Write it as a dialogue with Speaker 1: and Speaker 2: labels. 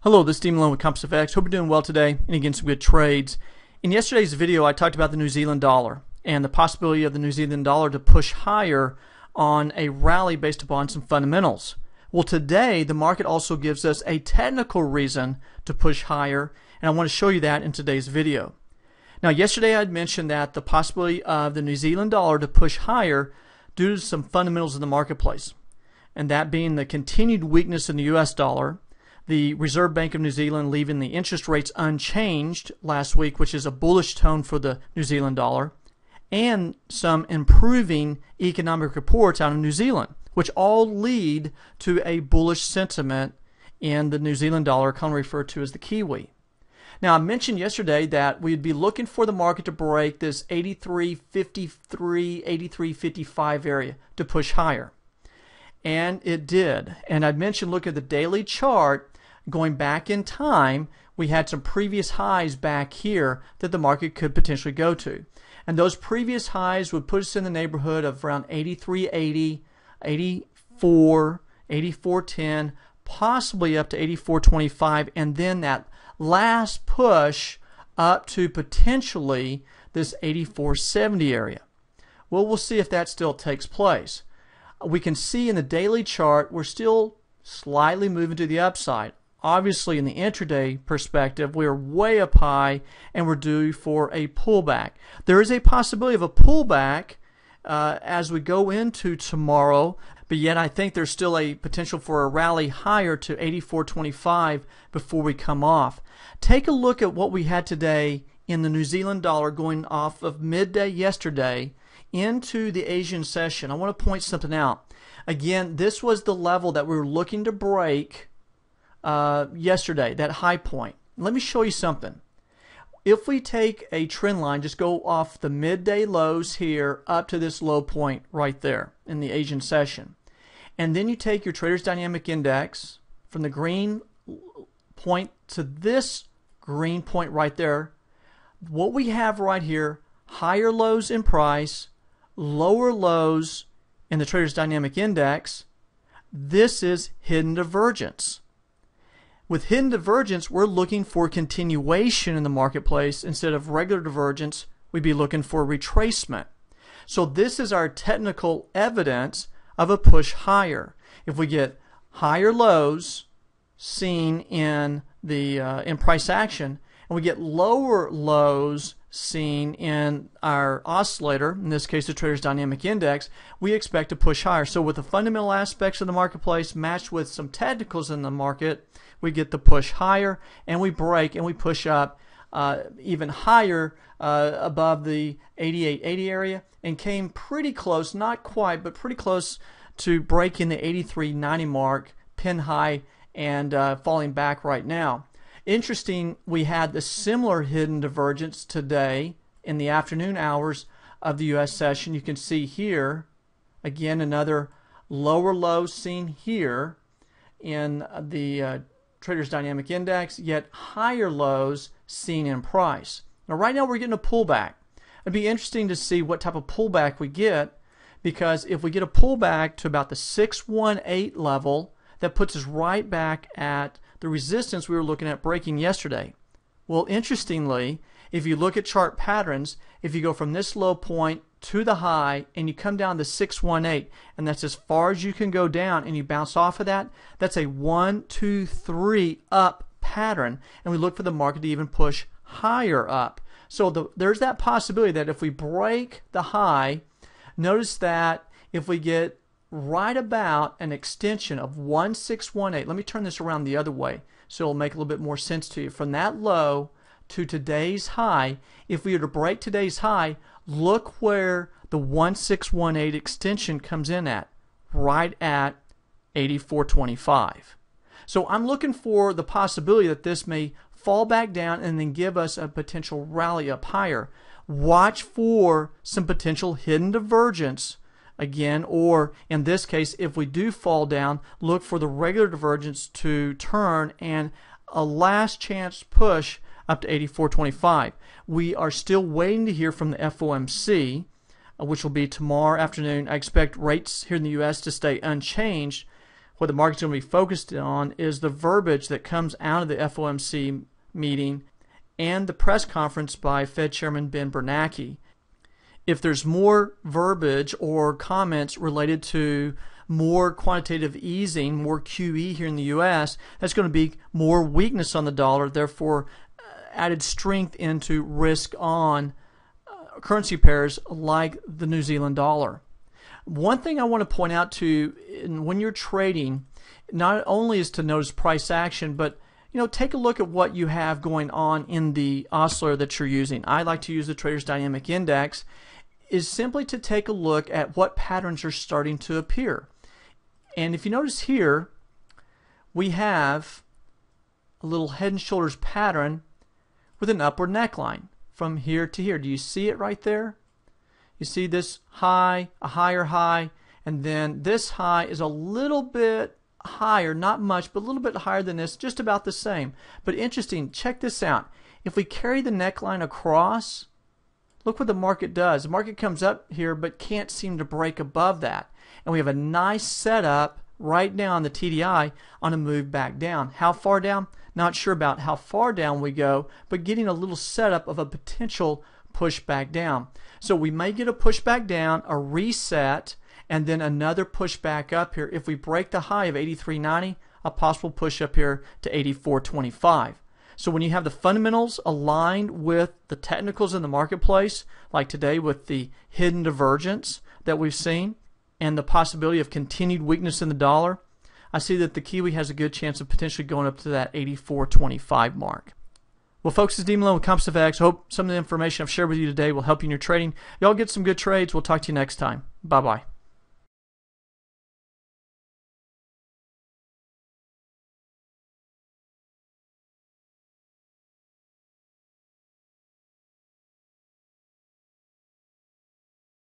Speaker 1: Hello, this is Steve Malone with Compass FX. Hope you're doing well today and again some good trades. In yesterday's video, I talked about the New Zealand dollar and the possibility of the New Zealand dollar to push higher on a rally based upon some fundamentals. Well, today the market also gives us a technical reason to push higher, and I want to show you that in today's video. Now, yesterday I had mentioned that the possibility of the New Zealand dollar to push higher due to some fundamentals in the marketplace, and that being the continued weakness in the US dollar, the Reserve Bank of New Zealand leaving the interest rates unchanged last week, which is a bullish tone for the New Zealand dollar, and some improving economic reports out of New Zealand, which all lead to a bullish sentiment in the New Zealand dollar, commonly referred to as the Kiwi. Now, I mentioned yesterday that we'd be looking for the market to break this 83.53, 83.55 area to push higher. And it did. And I mentioned, look at the daily chart. Going back in time, we had some previous highs back here that the market could potentially go to. And those previous highs would put us in the neighborhood of around 83.80, 84, 84.10, possibly up to 84.25, and then that last push up to potentially this 84.70 area. Well, we'll see if that still takes place. We can see in the daily chart we're still slightly moving to the upside. Obviously, in the intraday perspective, we're way up high and we're due for a pullback. There is a possibility of a pullback as we go into tomorrow, but yet I think there's still a potential for a rally higher to 84.25 before we come off. Take a look at what we had today in the New Zealand dollar going off of midday yesterday into the Asian session. I want to point something out. Again, this was the level that we were looking to break yesterday, that high point. Let me show you something. If we take a trend line, just go off the midday lows here up to this low point right there in the Asian session, and then you take your Traders Dynamic Index from the green point to this green point right there, what we have right here, higher lows in price, lower lows in the Traders Dynamic Index. This is hidden divergence. With hidden divergence, we're looking for continuation in the marketplace. Instead of regular divergence, we'd be looking for retracement. So this is our technical evidence of a push higher. If we get higher lows seen in the in price action, and we get lower lows seen in our oscillator, in this case the Traders Dynamic Index, we expect to push higher. So with the fundamental aspects of the marketplace matched with some technicals in the market, we get the push higher, and we break and we push up even higher above the 88.80 area, and came pretty close, not quite, but pretty close to breaking the 83.90 mark, pin high, and falling back right now. Interesting, we had the similar hidden divergence today in the afternoon hours of the U.S. session. You can see here, again, another lower low seen here in the Traders Dynamic Index, yet higher lows seen in price. Now, right now we're getting a pullback. It'd be interesting to see what type of pullback we get, because if we get a pullback to about the 618 level, that puts us right back at the resistance we were looking at breaking yesterday. Well, interestingly, if you look at chart patterns, if you go from this low point to the high and you come down to 618, and that's as far as you can go down, and you bounce off of that, that's a 1, 2, 3 up pattern, and we look for the market to even push higher up. So there's that possibility that if we break the high, notice that if we get right about an extension of 1618. Let me turn this around the other way so it'll make a little bit more sense to you. From that low to today's high, if we were to break today's high, look where the 1618 extension comes in at, right at 84.25. So I'm looking for the possibility that this may fall back down and then give us a potential rally up higher. Watch for some potential hidden divergence again, or in this case, if we do fall down, look for the regular divergence to turn and a last chance push up to 84.25. We are still waiting to hear from the FOMC, which will be tomorrow afternoon. I expect rates here in the U.S. to stay unchanged. what the market's going to be focused on is the verbiage that comes out of the FOMC meeting and the press conference by Fed Chairman Ben Bernanke. If there's more verbiage or comments related to more quantitative easing, more QE here in the U.S., that's going to be more weakness on the dollar, therefore added strength into risk on currency pairs like the New Zealand dollar. One thing I want to point out to when you're trading, not only is to notice price action, but take a look at what you have going on in the oscillator that you're using. I like to use the Traders Dynamic Index, is simply to take a look at what patterns are starting to appear. And if you notice here, we have a little head and shoulders pattern with an upward neckline from here to here. Do you see it right there? You see this high, a higher high, and then this high is a little bit higher, not much, but a little bit higher than this, just about the same. But interesting, check this out. If we carry the neckline across, look what the market does. The market comes up here but can't seem to break above that. And we have a nice setup right now on the TDI on a move back down. How far down? Not sure about how far down we go, but getting a little setup of a potential push back down. So we may get a push back down, a reset, and then another push back up here. If we break the high of 83.90, a possible push up here to 84.25. So when you have the fundamentals aligned with the technicals in the marketplace, like today with the hidden divergence that we've seen and the possibility of continued weakness in the dollar, I see that the Kiwi has a good chance of potentially going up to that 84.25 mark. Well, folks, this is D. Malone with Compass FX. I hope some of the information I've shared with you today will help you in your trading. Y'all get some good trades. We'll talk to you next time. Bye-bye.